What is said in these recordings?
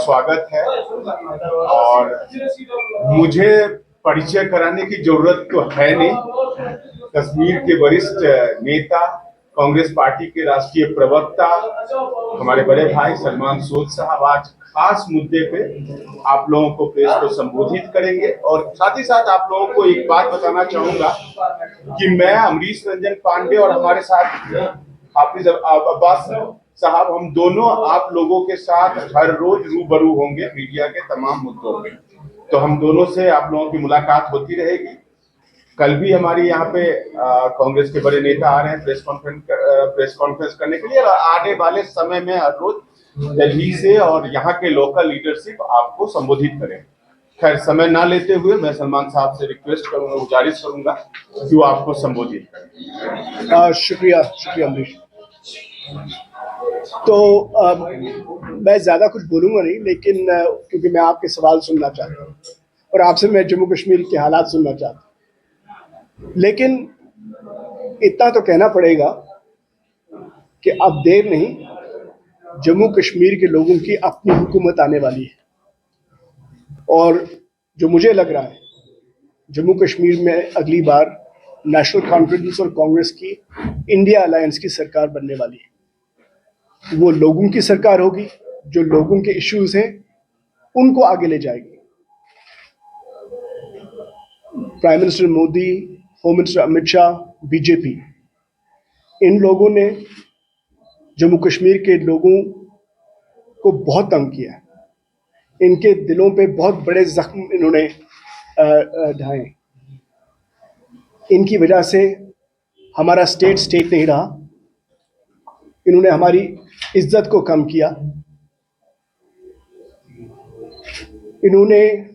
स्वागत है और मुझे परिचय कराने की जरूरत तो है नहीं। कश्मीर के वरिष्ठ नेता, कांग्रेस पार्टी के राष्ट्रीय प्रवक्ता, हमारे बड़े भाई सलमान सूद साहब आज खास मुद्दे पे आप लोगों को प्रेस को संबोधित करेंगे। और साथ ही साथ आप लोगों को एक बात बताना चाहूंगा कि मैं, अमरीश रंजन पांडे और हमारे साथ हाफिज अब्बास साहब, हम दोनों आप लोगों के साथ हर रोज रूबरू होंगे मीडिया के तमाम मुद्दों पे। तो हम दोनों से आप लोगों की मुलाकात होती रहेगी। कल भी हमारी यहाँ पे कांग्रेस के बड़े नेता आ रहे हैं प्रेस कॉन्फ्रेंस करने के लिए। आने वाले समय में हर रोज दिल्ली से और यहाँ के लोकल लीडरशिप आपको संबोधित करें। खैर, समय ना लेते हुए मैं सलमान साहब से रिक्वेस्ट करूंगा, गुजारिश करूंगा कि वो आपको संबोधित करें। शुक्रिया अमरीश। तो मैं ज़्यादा कुछ बोलूँगा नहीं, लेकिन क्योंकि मैं आपके सवाल सुनना चाहता हूँ और आपसे मैं जम्मू कश्मीर के हालात सुनना चाहता हूँ। लेकिन इतना तो कहना पड़ेगा कि अब देर नहीं, जम्मू कश्मीर के लोगों की अपनी हुकूमत आने वाली है। और जो मुझे लग रहा है, जम्मू कश्मीर में अगली बार नेशनल कॉन्फ्रेंस और कांग्रेस की इंडिया अलायंस की सरकार बनने वाली है। वो लोगों की सरकार होगी, जो लोगों के इश्यूज हैं उनको आगे ले जाएगी। Prime minister Modi, home minister Amit Shah, BJP, इन लोगों ने जम्मू कश्मीर के लोगों को बहुत तंग किया है। इनके दिलों पे बहुत बड़े जख्म इन्होंने ढाए। इनकी वजह से हमारा स्टेट नहीं रहा। इन्होंने हमारी इज्जत को कम किया। इन्होंने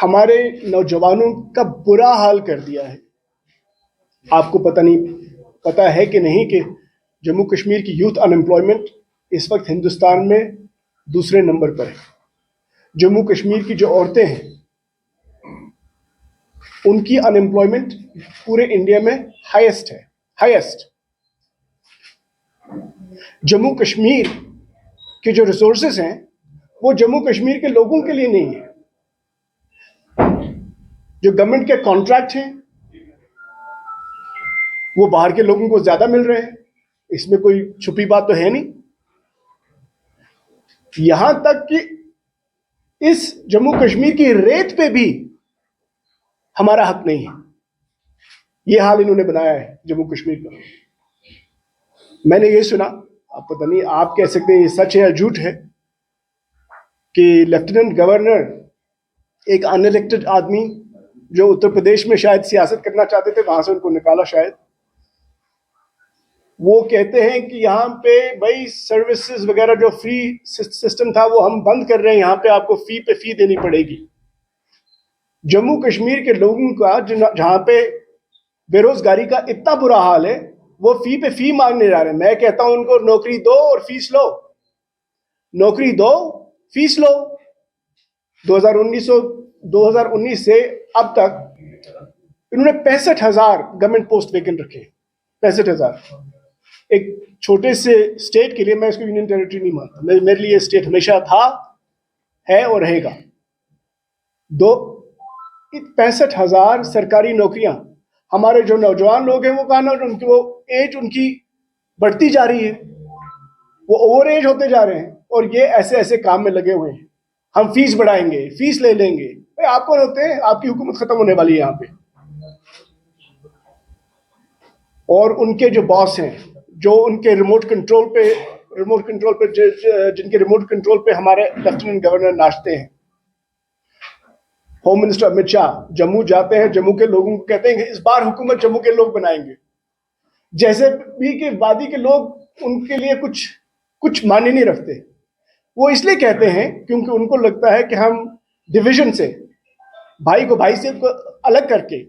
हमारे नौजवानों का बुरा हाल कर दिया है। आपको पता है कि नहीं कि जम्मू कश्मीर की यूथ अनएम्प्लॉयमेंट इस वक्त हिंदुस्तान में दूसरे नंबर पर है। जम्मू कश्मीर की जो औरतें हैं उनकी अनएम्प्लॉयमेंट पूरे इंडिया में हाईएस्ट। जम्मू कश्मीर के जो रिसोर्सेज हैं वो जम्मू कश्मीर के लोगों के लिए नहीं है। जो गवर्नमेंट के कॉन्ट्रैक्ट हैं वो बाहर के लोगों को ज्यादा मिल रहे हैं, इसमें कोई छुपी बात तो है नहीं। यहां तक कि इस जम्मू कश्मीर की रेत पे भी हमारा हक नहीं है। ये हाल इन्होंने बनाया है जम्मू कश्मीर का। मैंने ये सुना, आप पता नहीं आप कह सकते हैं ये सच है या झूठ है, कि लेफ्टिनेंट गवर्नर, एक अनइलेक्टेड आदमी जो उत्तर प्रदेश में शायद सियासत करना चाहते थे, वहां से उनको निकाला शायद, वो कहते हैं कि यहाँ पे भाई सर्विसेज वगैरह जो फ्री सिस्टम था वो हम बंद कर रहे हैं, यहाँ पे आपको फी देनी पड़ेगी। जम्मू कश्मीर के लोगों का जहाँ पे बेरोजगारी का इतना बुरा हाल है, वो फी मांगने जा रहे हैं। मैं कहता हूं उनको नौकरी दो और फीस लो, नौकरी दो फीस लो। 2019 से अब तक इन्होंने 65,000 गवर्नमेंट पोस्ट वेकेंट रखे। 65,000। एक छोटे से स्टेट के लिए, मैं इसको यूनियन टेरिटरी नहीं मानता, मेरे लिए स्टेट हमेशा था, है और रहेगा। 65,000 सरकारी नौकरियां। हमारे जो नौजवान लोग हैं वो कहा, वो एज उनकी बढ़ती जा रही है, वो ओवर एज होते जा रहे हैं और ये ऐसे काम में लगे हुए हैं। हम फीस बढ़ाएंगे, फीस ले लेंगे। भाई आप कौन होते हैं? आपकी हुकूमत खत्म होने वाली है यहाँ पे। और उनके जो बॉस हैं, जो उनके रिमोट कंट्रोल पे जिनके रिमोट कंट्रोल पे हमारे लेफ्टिनेंट गवर्नर नाचते हैं, होम मिनिस्टर अमित शाह जम्मू जाते हैं, जम्मू के लोगों को कहते हैं कि इस बार हुकूमत जम्मू के लोग बनाएंगे। जैसे भी कि वादी के लोग उनके लिए कुछ मायने नहीं रखते। वो इसलिए कहते हैं क्योंकि उनको लगता है कि हम डिवीजन से, भाई को भाई से अलग करके,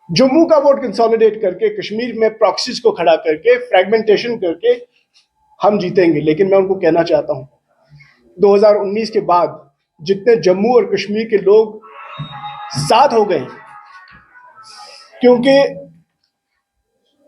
जम्मू का वोट कंसोलिडेट करके, कश्मीर में प्रॉक्सीज को खड़ा करके, फ्रैगमेंटेशन करके हम जीतेंगे। लेकिन मैं उनको कहना चाहता हूं, 2019 के बाद जितने जम्मू और कश्मीर के लोग साथ हो गए, क्योंकि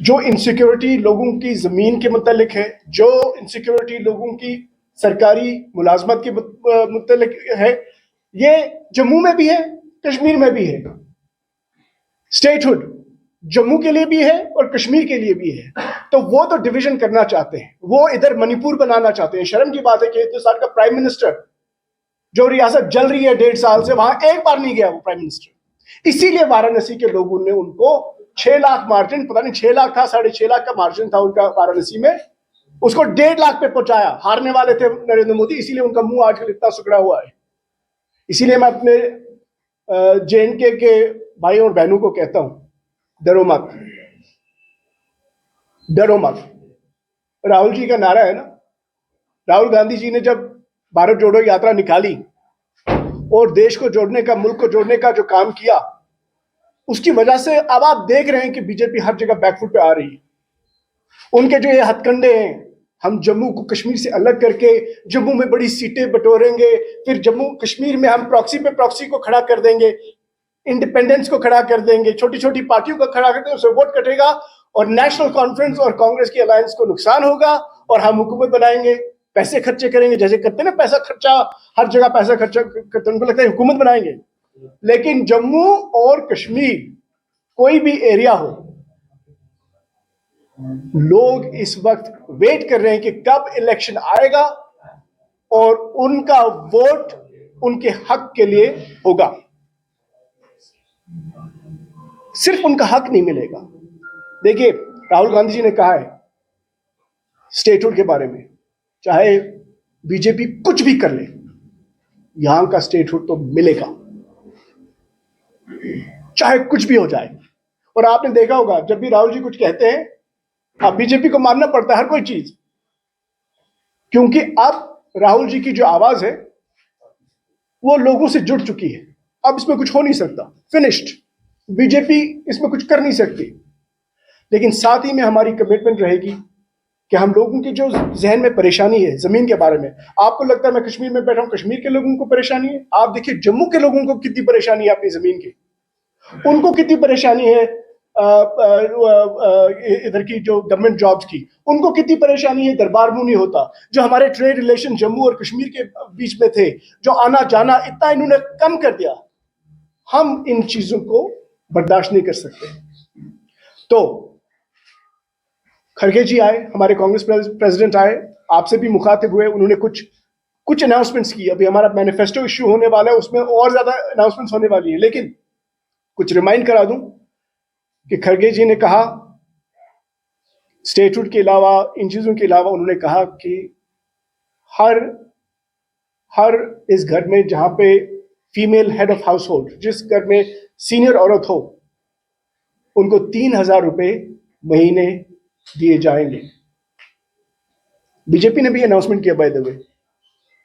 जो इनसिक्योरिटी लोगों की जमीन के मुतालिक है, जो इनसिक्योरिटी लोगों की सरकारी मुलाजमत के मुतल्लिक है, ये जम्मू में भी है, कश्मीर में भी है। स्टेटहुड जम्मू के लिए भी है और कश्मीर के लिए भी है। तो वो तो डिवीजन करना चाहते हैं, वो इधर मणिपुर बनाना चाहते हैं। शर्म की बात है कि हिंदुस्तान का प्राइम मिनिस्टर, जो रियासत जल रही है 1.5 साल से, वहां एक बार नहीं गया वो प्राइम मिनिस्टर। इसीलिए वाराणसी के लोगों ने उनको 6 लाख मार्जिन, पता नहीं 6 लाख था, 6.5 लाख का मार्जिन था उनका वाराणसी में, उसको 1.5 लाख पे पहुंचाया। हारने वाले थे नरेंद्र मोदी, इसीलिए उनका मुंह आजकल इतना सुकड़ा हुआ है। इसीलिए मैं अपने JNK के भाई और बहनों को कहता हूं, डरो मत, डरो मत। राहुल जी का नारा है ना, राहुल गांधी जी ने जब भारत जोड़ो यात्रा निकाली और देश को जोड़ने का, मुल्क को जोड़ने का जो काम किया, उसकी वजह से अब आप देख रहे हैं कि बीजेपी हर जगह बैकफुट पे आ रही है। उनके जो ये हथकंडे हैं, हम जम्मू को कश्मीर से अलग करके जम्मू में बड़ी सीटें बटोरेंगे, फिर जम्मू कश्मीर में हम प्रॉक्सी पे प्रॉक्सी को खड़ा कर देंगे, इंडिपेंडेंस को खड़ा कर देंगे, छोटी छोटी पार्टियों को खड़ा कर देंगे, उससे वोट कटेगा और नेशनल कॉन्फ्रेंस और कांग्रेस की अलायंस को नुकसान होगा और हम हुकूमत बनाएंगे, पैसे खर्चे करेंगे, जैसे करते ना पैसा खर्चा, हर जगह पैसा खर्चा करते, उनको लगता है हुकूमत बनाएंगे। लेकिन जम्मू और कश्मीर कोई भी एरिया हो, लोग इस वक्त वेट कर रहे हैं कि कब इलेक्शन आएगा और उनका वोट उनके हक के लिए होगा। सिर्फ उनका हक नहीं मिलेगा। देखिए, राहुल गांधी जी ने कहा है स्टेटहुड के बारे में, चाहे बीजेपी कुछ भी कर ले, यहां का स्टेटहुड तो मिलेगा, चाहे कुछ भी हो जाए। और आपने देखा होगा, जब भी राहुल जी कुछ कहते हैं, अब बीजेपी को मानना पड़ता है हर कोई चीज, क्योंकि अब राहुल जी की जो आवाज है वो लोगों से जुड़ चुकी है। अब इसमें कुछ हो नहीं सकता, फिनिश्ड, बीजेपी इसमें कुछ कर नहीं सकती। लेकिन साथ ही में हमारी कमिटमेंट रहेगी कि हम लोगों की जो जहन में परेशानी है जमीन के बारे में, आपको लगता है मैं कश्मीर में बैठा हूं, कश्मीर के लोगों को परेशानी है, आप देखिए जम्मू के लोगों को कितनी परेशानी है अपनी जमीन की, उनको कितनी परेशानी है इधर की जो गवर्नमेंट जॉब्स की, उनको कितनी परेशानी है, दरबार मुंह नहीं होता। जो हमारे ट्रेड रिलेशन जम्मू और कश्मीर के बीच में थे, जो आना जाना इतना इन्होंने कम कर दिया, हम इन चीजों को बर्दाश्त नहीं कर सकते। तो खड़गे जी आए, हमारे कांग्रेस प्रेसिडेंट आए, आपसे भी मुखातिब हुए, उन्होंने कुछ अनाउंसमेंट्स की। अभी हमारा मैनिफेस्टो इश्यू होने वाला है, उसमें और ज्यादा अनाउंसमेंट्स होने वाली है। लेकिन कुछ रिमाइंड करा दूं कि खड़गे जी ने कहा, स्टेटहुड के अलावा, इन चीजों के अलावा, उन्होंने कहा कि हर इस घर में जहां पे female head of house hold, जिस घर में सीनियर औरत हो, उनको 3,000 रुपए महीने दिए जाएंगे। बीजेपी ने भी अनाउंसमेंट किया बाय द वे,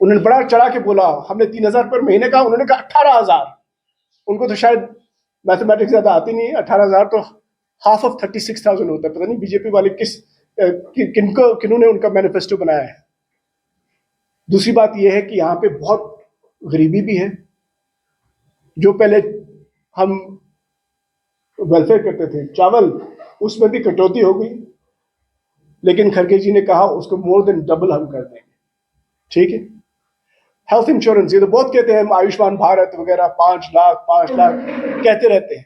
उन्होंने बड़ा चढ़ा के बोला, हमने 3,000 पर महीने कहा, उन्होंने कहा 18,000। उनको तो शायद मैथमेटिक्स ज्यादा आती नहीं है, 18,000 तो हाफ ऑफ 36,000 होता है। पता नहीं बीजेपी वाले किन्होंने उनका मैनिफेस्टो बनाया है। दूसरी बात यह है कि यहाँ पे बहुत गरीबी भी है। जो पहले हम वेलफेयर करते थे, चावल, उसमें भी कटौती हो गई, लेकिन खड़गे जी ने कहा उसको मोर देन डबल हम कर देंगे। ठीक है, हेल्थ इंश्योरेंस, ये तो बहुत कहते हैं, आयुष्मान भारत वगैरह, 5 लाख कहते रहते हैं।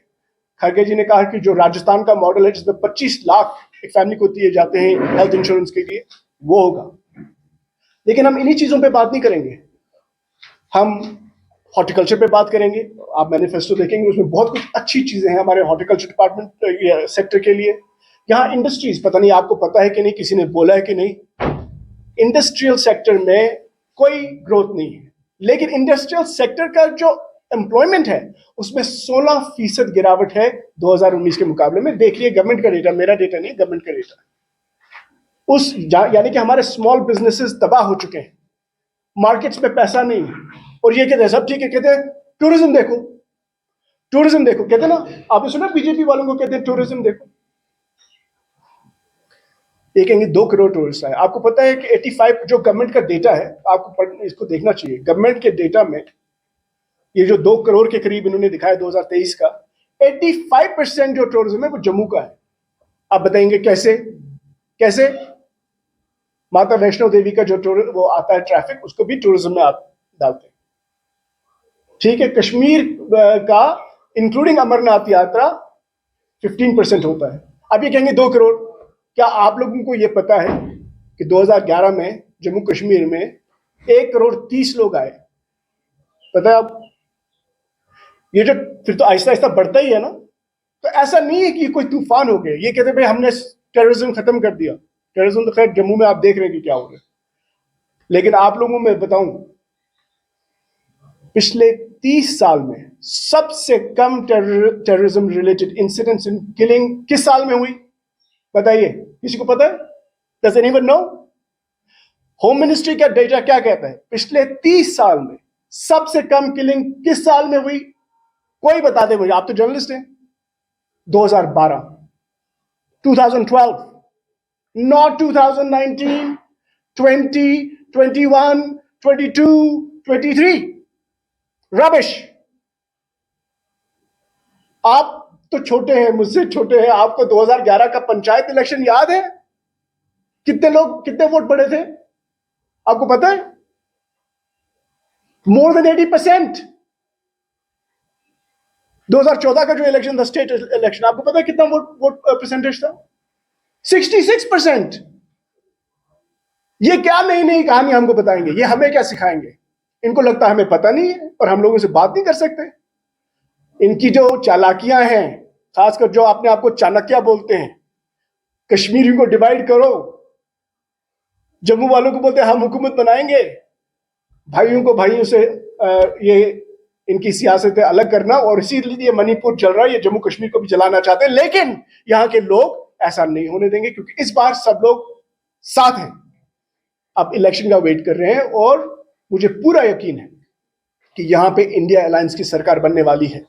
खड़गे जी ने कहा कि जो राजस्थान का मॉडल है, जिसमें 25 लाख एक फैमिली को दिए जाते हैं हेल्थ इंश्योरेंस के लिए, वो होगा। लेकिन हम इन्हीं चीजों पे बात नहीं करेंगे, हम हॉर्टिकल्चर पे बात करेंगे। आप मैनिफेस्टो देखेंगे, उसमें बहुत कुछ अच्छी चीजें हैं हमारे हॉर्टिकल्चर डिपार्टमेंट सेक्टर के लिए। यहाँ इंडस्ट्रीज, पता नहीं आपको पता है कि नहीं, किसी ने बोला है कि नहीं, इंडस्ट्रियल सेक्टर में कोई ग्रोथ नहीं है, लेकिन इंडस्ट्रियल सेक्टर का जो एम्प्लॉयमेंट है उसमें 16% गिरावट है 2019 के मुकाबले में। देखिए गवर्नमेंट का डेटा, मेरा डेटा नहीं, गवर्नमेंट का डेटा। यानी कि हमारे स्मॉल बिजनेसेस तबाह हो चुके हैं, मार्केट्स में पैसा नहीं है। और ये कहते हैं सब ठीक है, कहते हैं टूरिज्म देखो, टूरिज्म देखो, कहते हैं ना, आपने सुना बीजेपी वालों को कहते हैं टूरिज्म देखो। ये कहेंगे 2 करोड़ टूरिस्ट आए। आपको पता है कि 85 जो गवर्नमेंट का डेटा है, आपको इसको देखना चाहिए, गवर्नमेंट के डेटा में ये जो 2 करोड़ के करीब इन्होंने दिखाया 2023 का, 85% जो टूरिज्म है वो जम्मू का है। आप बताएंगे कैसे? कैसे? माता वैष्णो देवी का जो वो आता है ट्रैफिक, उसको भी टूरिज्म में आप डालते हैं। ठीक है, कश्मीर का इंक्लूडिंग अमरनाथ यात्रा 15% होता है। अब ये कहेंगे 2 करोड़, क्या आप लोगों को ये पता है कि 2011 में जम्मू कश्मीर में 1 करोड़ 30 लोग आए? पता है आप? ये जो फिर तो आहिस्ता आहिस्ता बढ़ता ही है ना। तो ऐसा नहीं है कि कोई तूफान हो गया। ये कहते भाई हमने टेररिज्म खत्म कर दिया। टेररिज्म तो खैर जम्मू में आप देख रहे हैं कि क्या हो रहा है, लेकिन आप लोगों में बताऊं, पिछले 30 साल में सबसे कम terrorism related incidents in killing किस साल में हुई? बताइए, किसी को पता है? Does anyone know? Home ministry का डेटा क्या कहता है? पिछले 30 साल में सबसे कम किलिंग किस साल में हुई? कोई बता दे मुझे, आप तो जर्नलिस्ट हैं। 2012, 2012, not 2019, 20, 21, 22, 23। रबिश। आप तो छोटे हैं, मुझसे छोटे हैं। आपको 2011 का पंचायत इलेक्शन याद है? कितने वोट पड़े थे? आपको पता है? More than 80%। 2014 का जो इलेक्शन था, स्टेट इलेक्शन, आपको पता है कितना वोट परसेंटेज था? 66%। ये क्या नई नई कहानी हमको बताएंगे? ये हमें क्या सिखाएंगे? इनको लगता है हमें पता नहीं है और हम लोगों से बात नहीं कर सकते। इनकी जो चालाकियां हैं, खासकर जो अपने आप को चाणक्य बोलते हैं, कश्मीरियों को डिवाइड करो, जम्मू वालों को बोलते हैं हम हुकूमत बनाएंगे, भाइयों को भाइयों से ये इनकी सियासत अलग करना, और इसीलिए मणिपुर चल रहा है, ये जम्मू कश्मीर को भी चलाना चाहते हैं। लेकिन यहाँ के लोग ऐसा नहीं होने देंगे, क्योंकि इस बार सब लोग साथ हैं। अब इलेक्शन का वेट कर रहे हैं और मुझे पूरा यकीन है कि यहाँ पे इंडिया अलायंस की सरकार बनने वाली है।